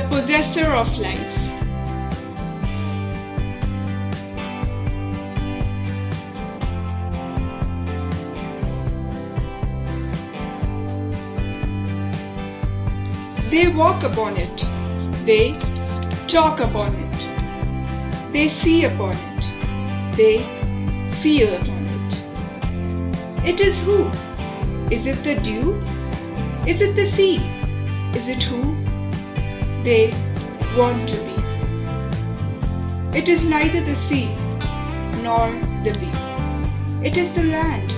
possessor of life. They walk upon it, they talk upon it, they see upon it, they feel upon it. It is who? Is it the dew? Is it the sea? Is it who? They want to be. It is neither the sea nor the bee. It is the land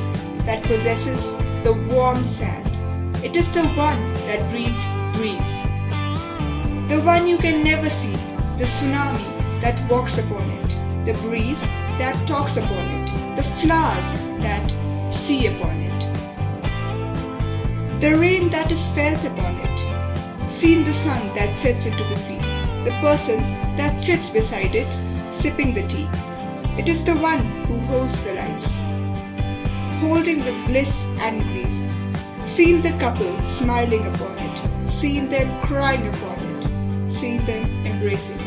that possesses the warm sand. It is the one that breathes breeze. The one you can never see, the tsunami that walks upon it, the breeze that talks upon it, the flowers that see upon it, the rain that is felt upon it, seen the sun that sets into the sea, the person that sits beside it, sipping the tea. It is the one who holds the life, holding the bliss and grief, seen the couple smiling upon it, seen them crying upon it, seen them embracing